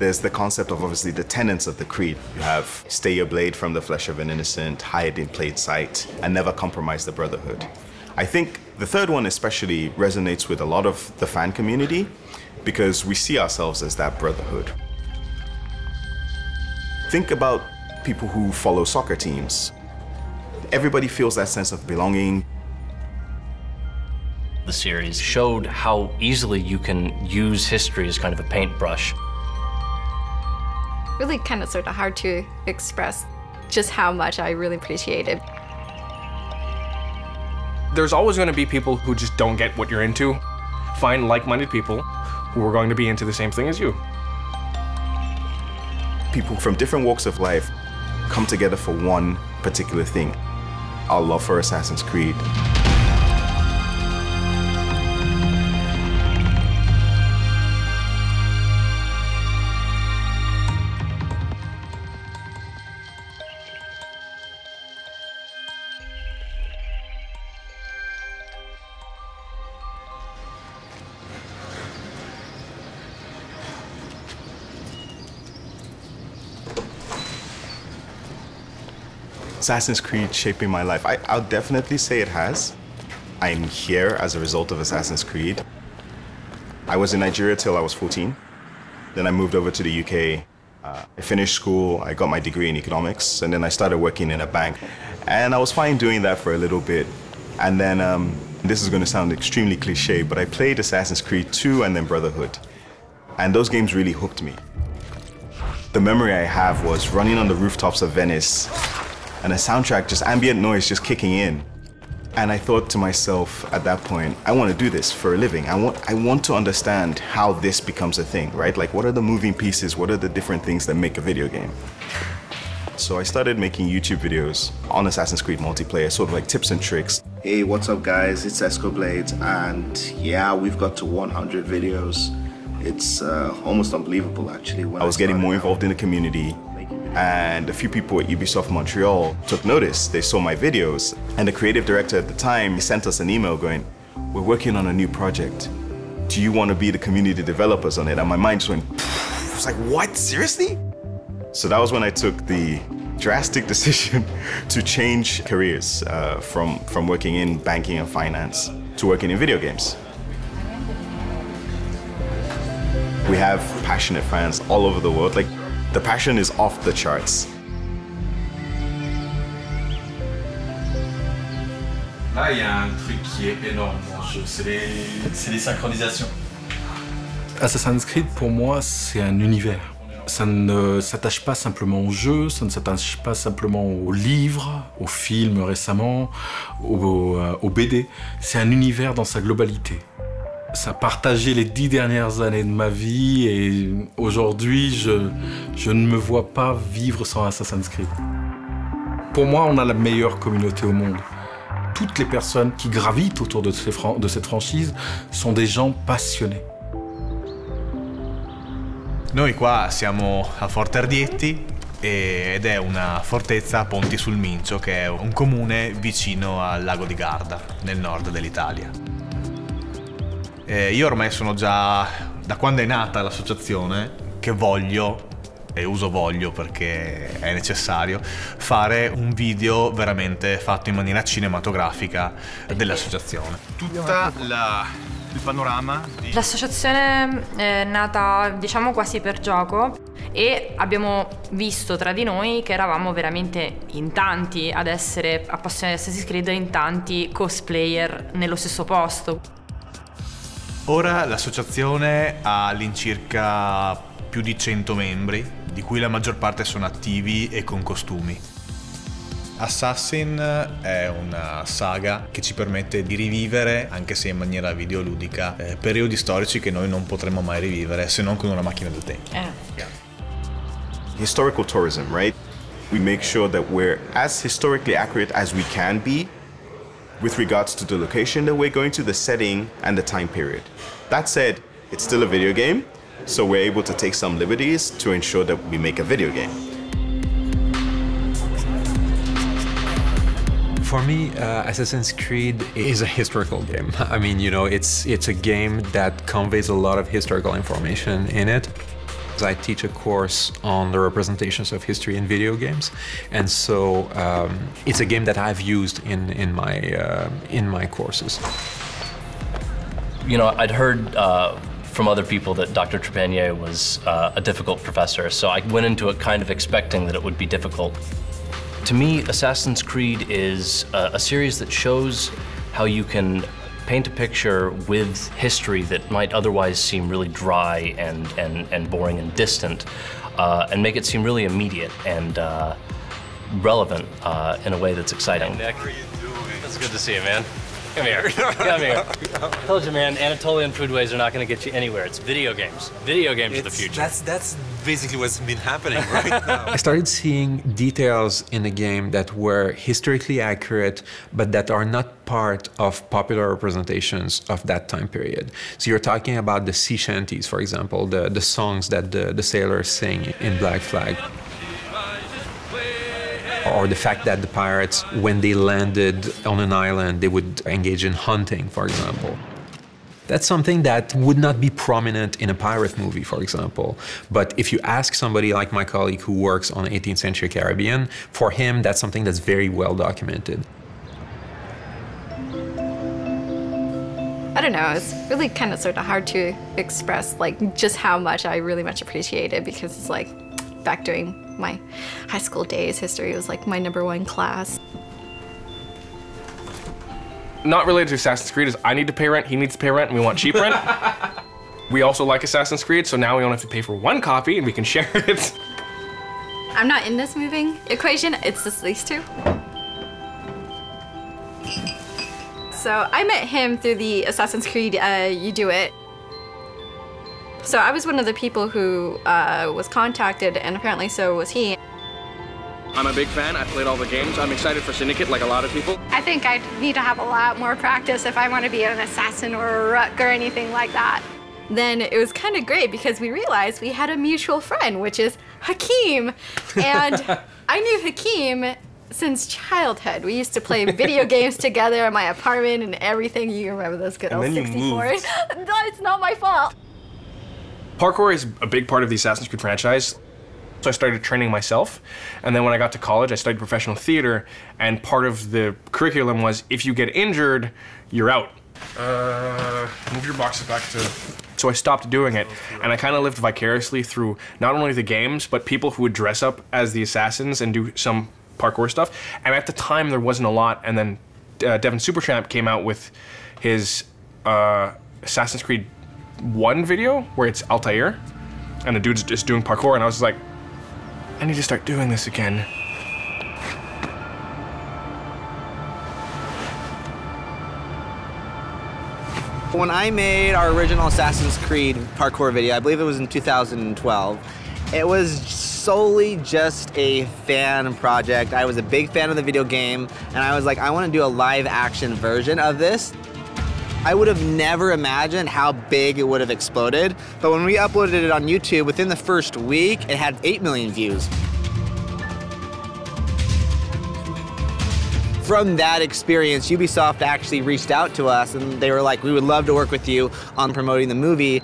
There's the concept of obviously the tenets of the creed. You have stay your blade from the flesh of an innocent, hide in plain sight, and never compromise the brotherhood. I think the third one especially resonates with a lot of the fan community because we see ourselves as that brotherhood. Think about people who follow soccer teams. Everybody feels that sense of belonging. The series showed how easily you can use history as kind of a paintbrush. Really kind of sort of hard to express just how much I really appreciate it. There's always going to be people who just don't get what you're into. Find like-minded people who are going to be into the same thing as you. People from different walks of life come together for one particular thing, our love for Assassin's Creed. Assassin's Creed shaping my life. I'll definitely say it has. I'm here as a result of Assassin's Creed. I was in Nigeria till I was 14. Then I moved over to the UK. I finished school, I got my degree in economics, and then I started working in a bank. And I was fine doing that for a little bit. And then, this is going to sound extremely cliche, but I played Assassin's Creed 2 and then Brotherhood. And those games really hooked me. The memory I have was running on the rooftops of Venice, and a soundtrack, just ambient noise just kicking in. And I thought to myself at that point, I want to do this for a living. I want to understand how this becomes a thing, right? Like, what are the moving pieces? What are the different things that make a video game? So I started making YouTube videos on Assassin's Creed multiplayer, sort of like tips and tricks. Hey, what's up guys? It's Escoblade, and yeah, we've got to 100 videos. It's almost unbelievable actually. I was getting more involved in the community. And a few people at Ubisoft Montreal took notice. They saw my videos. And the creative director at the time sent us an email going, we're working on a new project. Do you want to be the community developers on it? And my mind just went, I was like, what, seriously? So that was when I took the drastic decision to change careers from working in banking and finance to working in video games. We have passionate fans all over the world. Like, the passion is off the charts. Là, il y a un truc qui est énorme dans le jeu, c'est les synchronisations. Assassin's Creed, pour moi, c'est un univers. Ça ne s'attache pas simplement au jeu, ça ne s'attache pas simplement aux livres, aux films récemment, aux BD. C'est un univers dans sa globalité. Ça a partagé les 10 dernières années de ma vie et aujourd'hui, je ne me vois pas vivre sans Assassin's Creed. Pour moi, on a la meilleure communauté au monde. Toutes les personnes qui gravitent autour de cette franchise sont des gens passionnés. Noi qua siamo a Forte Ardietti ed è una fortezza a Ponti sul Mincio, che è un comune vicino al lago di Garda, nel nord dell'Italia. Io ormai sono già, da quando è nata l'associazione, che voglio, e uso voglio perché è necessario, fare un video veramente fatto in maniera cinematografica dell'associazione. Tutta il panorama di... L'associazione è nata, diciamo, quasi per gioco e abbiamo visto tra di noi che eravamo veramente in tanti ad essere appassionati di Assassin's Creed e in tanti cosplayer nello stesso posto. Ora l'associazione ha all'incirca più di 100 membri, di cui la maggior parte sono attivi e con costumi. Assassin è una saga che ci permette di rivivere, anche se in maniera videoludica, periodi storici che noi non potremmo mai rivivere se non con una macchina del tempo. Yeah. Historical tourism, right? We make sure that we're as historically accurate as we can be with regards to the location that we're going to, the setting, and the time period. That said, it's still a video game, so we're able to take some liberties to ensure that we make a video game. For me, Assassin's Creed is a historical game. I mean, you know, it's a game that conveys a lot of historical information in it. I teach a course on the representations of history in video games, and so it's a game that I've used in my courses. You know, I'd heard from other people that Dr. Trepanier was a difficult professor, so I went into it kind of expecting that it would be difficult. To me, Assassin's Creed is a series that shows how you can paint a picture with history that might otherwise seem really dry and boring and distant, and make it seem really immediate and relevant in a way that's exciting. Nick, it's good to see you, man. Come here. Come here. I told you, man, Anatolian foodways are not going to get you anywhere. It's video games. Video games are the future. That's basically what's been happening right now. I started seeing details in the game that were historically accurate, but that are not part of popular representations of that time period. So you're talking about the sea shanties, for example, the songs that the sailors sing in Black Flag. Or the fact that the pirates, when they landed on an island, they would engage in hunting, for example. That's something that would not be prominent in a pirate movie, for example. But if you ask somebody like my colleague who works on 18th century Caribbean, for him, that's something that's very well documented. I don't know, it's really kind of sort of hard to express like just how much I really much appreciate it, because it's like back during my high school days, history was like my #1 class. Not related to Assassin's Creed is I need to pay rent, he needs to pay rent, and we want cheap rent. We also like Assassin's Creed, so now we only have to pay for one copy and we can share it. I'm not in this moving equation, it's just these two. So I met him through the Assassin's Creed You Do It. So I was one of the people who was contacted, and apparently so was he. I'm a big fan, I played all the games. I'm excited for Syndicate like a lot of people. I think I need to have a lot more practice if I want to be an assassin or a rook or anything like that. Then it was kind of great because we realized we had a mutual friend, which is Hakeem. And I knew Hakeem since childhood. We used to play video games together in my apartment and everything. You remember those good old 64s? No, it's not my fault. Parkour is a big part of the Assassin's Creed franchise. So I started training myself, and then when I got to college, I studied professional theater, and part of the curriculum was if you get injured, you're out. Move your boxes back to... So I stopped doing it, and I kind of lived vicariously through not only the games, but people who would dress up as the assassins and do some parkour stuff. And at the time, there wasn't a lot, and then Devin Supertramp came out with his Assassin's Creed 1 video, where it's Altair, and the dude's just doing parkour, and I was like, I need to start doing this again. When I made our original Assassin's Creed parkour video, I believe it was in 2012, it was solely just a fan project. I was a big fan of the video game, and I was like, I want to do a live action version of this. I would have never imagined how big it would have exploded, but when we uploaded it on YouTube, within the first week, it had 8 million views. From that experience, Ubisoft actually reached out to us, and they were like, we would love to work with you on promoting the movie.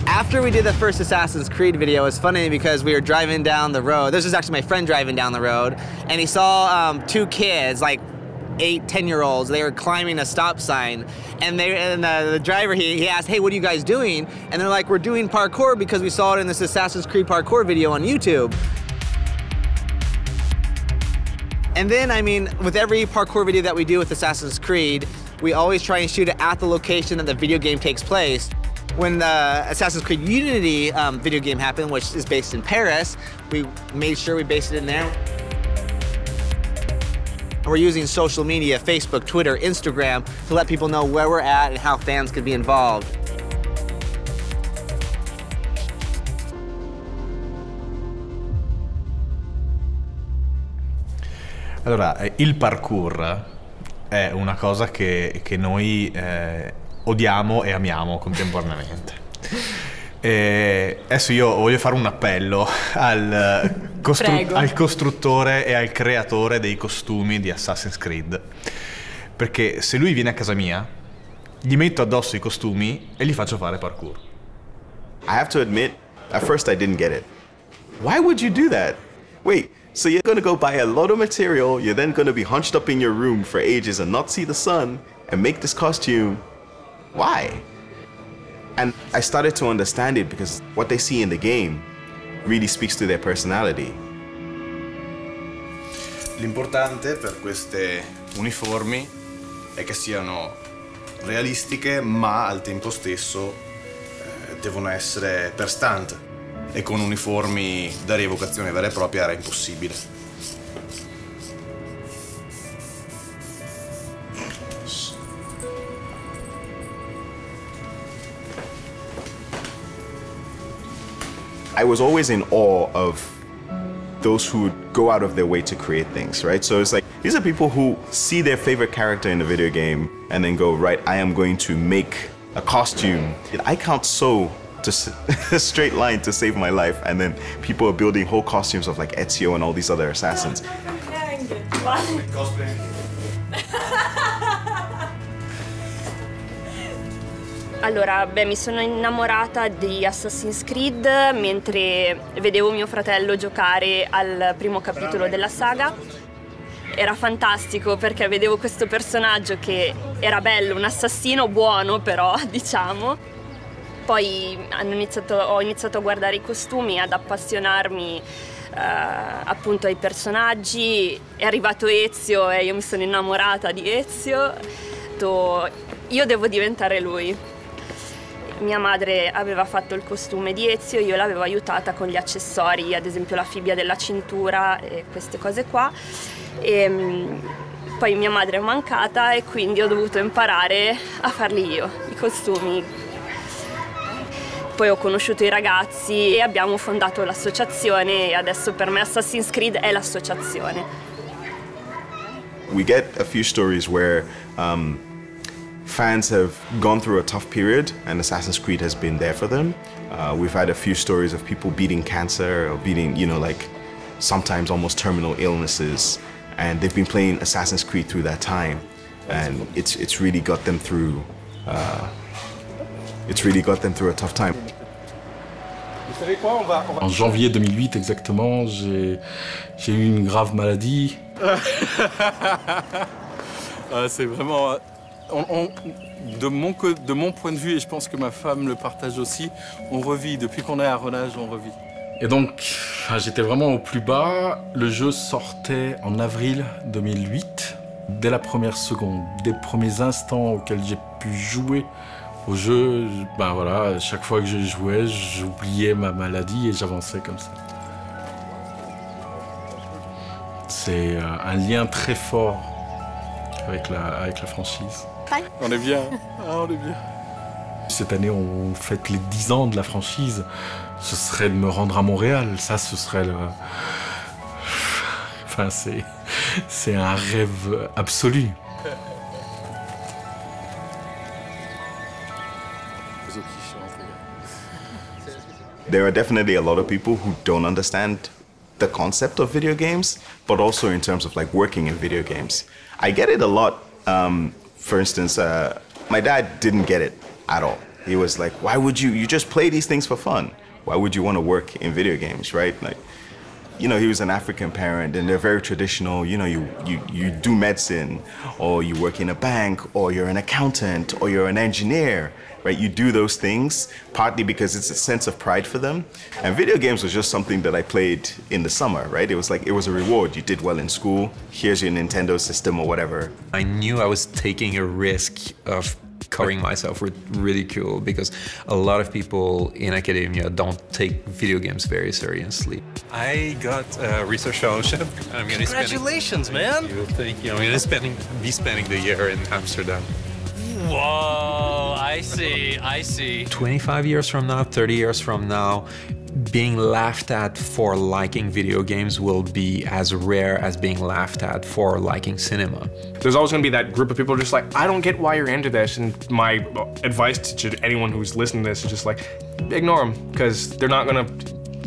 After we did the first Assassin's Creed video, it was funny because we were driving down the road. This was actually my friend driving down the road, and he saw 2 kids, like 8, 10-year-olds. They were climbing a stop sign, and the driver, he asked, hey, what are you guys doing? And they're like, we're doing parkour because we saw it in this Assassin's Creed parkour video on YouTube. And then, I mean, with every parkour video that we do with Assassin's Creed, we always try and shoot it at the location that the video game takes place. When the Assassin's Creed Unity video game happened, which is based in Paris, we made sure we based it in there. We're using social media, Facebook, Twitter, Instagram, to let people know where we're at and how fans could be involved. Allora, il parkour è una cosa che noi odiamo e amiamo contemporaneamente. E adesso io voglio fare un appello al costruttore e al creatore dei costumi di Assassin's Creed, perché se lui viene a casa mia, gli metto addosso i costumi e gli faccio fare parkour. I have to admit, at first I didn't get it. Why would you do that? Wait, so you're gonna go buy a lot of material, you're then gonna be hunched up in your room for ages and not see the sun and make this costume. Why? And I started to understand it because what they see in the game really speaks to their personality. L'importante per queste uniformi è che siano realistiche, ma al tempo stesso devono essere per stunt, e con uniformi da rievocazione vera e propria era impossibile. I was always in awe of those who would go out of their way to create things, right? So it's like, these are people who see their favorite character in the video game and then go, right, I am going to make a costume. I can't sew just a straight line to save my life, and then people are building whole costumes of like Ezio and all these other assassins. Allora, mi sono innamorata di Assassin's Creed mentre vedevo mio fratello giocare al primo capitolo della saga. Era fantastico perché vedevo questo personaggio che era bello, un assassino buono però, diciamo. Poi ho iniziato a guardare i costumi, ad appassionarmi appunto ai personaggi. È arrivato Ezio e io mi sono innamorata di Ezio. Io devo diventare lui. Mia madre aveva fatto il costume di Ezio, io l'avevo aiutata con gli accessori, ad esempio la fibbia della cintura e queste cose qua. Poi mia madre è mancata e quindi ho dovuto imparare a farli io, i costumi. Poi ho conosciuto i ragazzi e abbiamo fondato l'associazione e adesso per me Assassin's Creed è l'associazione. We get a few stories where fans have gone through a tough period and Assassin's Creed has been there for them. We've had a few stories of people beating cancer or beating, you know, like sometimes almost terminal illnesses, and they've been playing Assassin's Creed through that time, and it's really got them through a tough time. En janvier 2008 exactement, j'ai eu une grave maladie. C'est vraiment... de mon point de vue, et je pense que ma femme le partage aussi, on revit. Depuis qu'on est à Renage, on revit. Et donc, j'étais vraiment au plus bas. Le jeu sortait en avril 2008. Dès la première seconde, des premiers instants auxquels j'ai pu jouer au jeu, ben voilà, chaque fois que je jouais, j'oubliais ma maladie et j'avançais comme ça. C'est un lien très fort avec la franchise. On est bien, on est bien. Cette année, on fête les 10 ans de la franchise. Ce serait de me rendre à Montréal. Ça, ce serait le... Enfin, c'est un rêve absolu. There are definitely a lot of people who don't understand the concept of video games, but also in terms of like working in video games. I get it a lot. For instance, my dad didn't get it at all. He was like, why would you just play these things for fun? Why would you want to work in video games, right? Like, you know, he was an African parent and they're very traditional. You know, you do medicine, or you work in a bank, or you're an accountant, or you're an engineer, right? You do those things partly because it's a sense of pride for them. And video games was just something that I played in the summer, right? It was like, it was a reward. You did well in school, here's your Nintendo system or whatever. I knew I was taking a risk of covering myself with ridicule because a lot of people in academia don't take video games very seriously. I got a research fellowship. I'm gonna Congratulations, man! Thank you. I'm gonna be spending the year in Amsterdam. Whoa, I see, I see. 25 years from now, 30 years from now, being laughed at for liking video games will be as rare as being laughed at for liking cinema. There's always going to be that group of people just like, I don't get why you're into this, and my advice to anyone who's listening to this is just like, ignore them, because they're not going to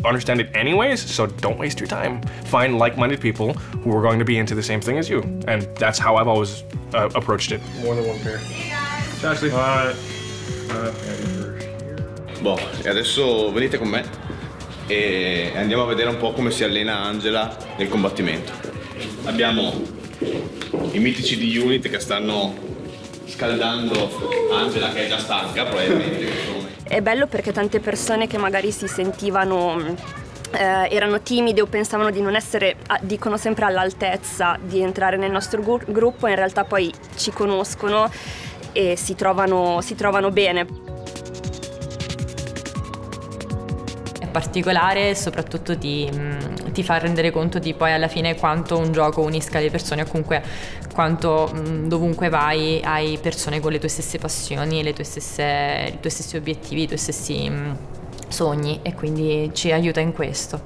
understand it anyways, so don't waste your time. Find like-minded people who are going to be into the same thing as you, and that's how I've always approached it. More than one pair. Ciao, Ashley. Boh, e adesso venite con me e andiamo a vedere un po' come si allena Angela nel combattimento. Abbiamo i mitici di Unit che stanno scaldando Angela, che è già stanca probabilmente. È bello perché tante persone che magari si sentivano erano timide o pensavano di non essere, dicono sempre, all'altezza di entrare nel nostro gruppo, in realtà poi ci conoscono e si trovano bene. Particolare e soprattutto ti fa rendere conto di poi alla fine quanto un gioco unisca le persone, o comunque quanto dovunque vai hai persone con le tue stesse passioni, i tuoi stessi obiettivi, i tuoi stessi sogni, e quindi ci aiuta in questo.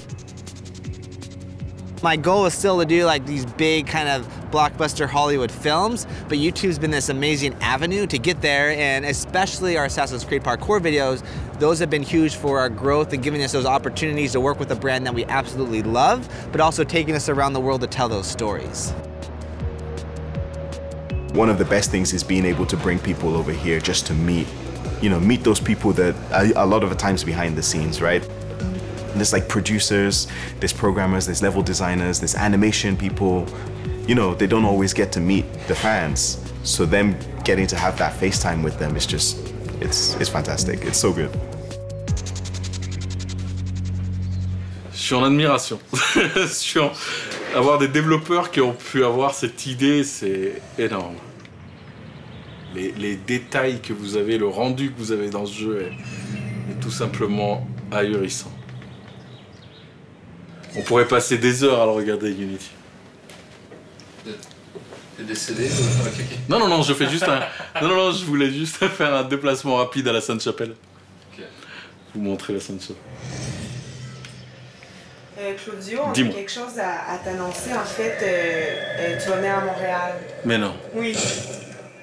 My goal is still to do like these big kind of blockbuster Hollywood films, but YouTube's been this amazing avenue to get there, and especially our Assassin's Creed parkour videos, those have been huge for our growth and giving us those opportunities to work with a brand that we absolutely love, but also taking us around the world to tell those stories. One of the best things is being able to bring people over here just to meet those people that a lot of the times behind the scenes, right? There's like producers, there's programmers, there's level designers, there's animation people. You know, they don't always get to meet the fans. So them getting to have that FaceTime with them is just, it's fantastic. It's so good. Je suis en admiration. Sur avoir des développeurs qui ont pu avoir cette idée, c'est énorme. Les détails que vous avez, le rendu que vous avez dans ce jeu est tout simplement ahurissant. On pourrait passer des heures à le regarder, Unity. T'es décédé ou... Non, je fais juste non, je voulais juste faire un déplacement rapide à la Sainte-Chapelle. Okay. Vous montrer la Sainte-Chapelle. Claudio, on a quelque chose à t'annoncer. En fait, tu vas venir à Montréal. Mais non. Oui.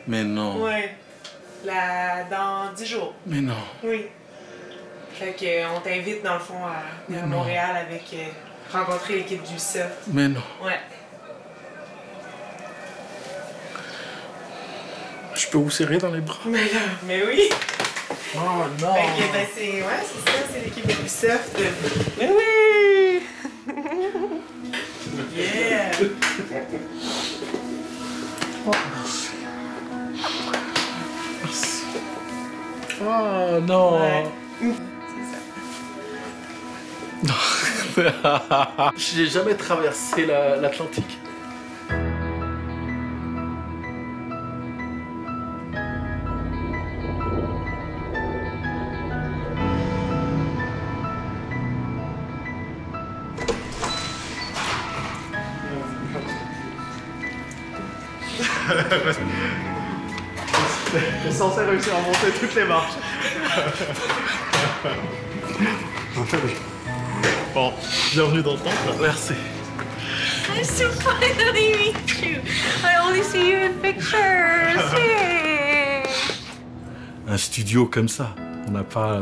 Mais non. Oui. Dans 10 jours. Mais non. Oui. Fait qu'on t'invite dans le fond à venir à Montréal avec rencontrer l'équipe d'Ubisoft. Mais non. Ouais. Je peux vous serrer dans les bras? Mais oui. Oh non. Fait que c'est ça, c'est l'équipe d'Ubisoft. Mais oui. Yeah. Oh, merci. Merci. Oh non. Ouais. J'ai jamais traversé l'Atlantique. T'es censé réussir à monter toutes les marches. Bon, bienvenue dans le temple. Merci. I'm so finally meet you. I only see you in pictures. Yay. Un studio comme ça, on n'a pas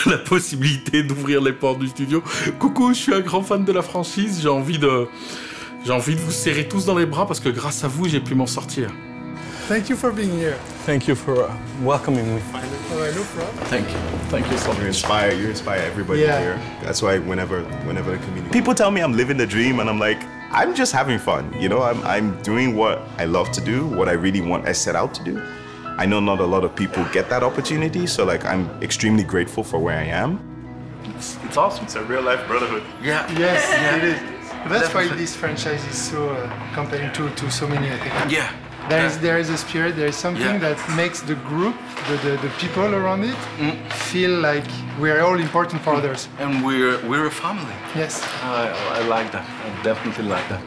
la possibilité d'ouvrir les portes du studio. Coucou, je suis un grand fan de la franchise, j'ai envie de vous serrer tous dans les bras parce que grâce à vous, j'ai pu m'en sortir. Thank you for being here. Thank you for welcoming me. All right, no problem. Thank you so much. You inspire everybody here. That's why whenever the community, people tell me I'm living the dream, and I'm like, I'm just having fun. You know, I'm doing what I love to do, what I really want, I set out to do. I know not a lot of people get that opportunity, so like I'm extremely grateful for where I am. It's awesome. It's a real life brotherhood. Yeah. Yes, it is. That's why this franchise is so compelling to so many, I think. Yeah. There is a spirit, there is something that makes the group, the people around it, feel like we're all important for others. And we're a family. Yes. I like that. I definitely like that.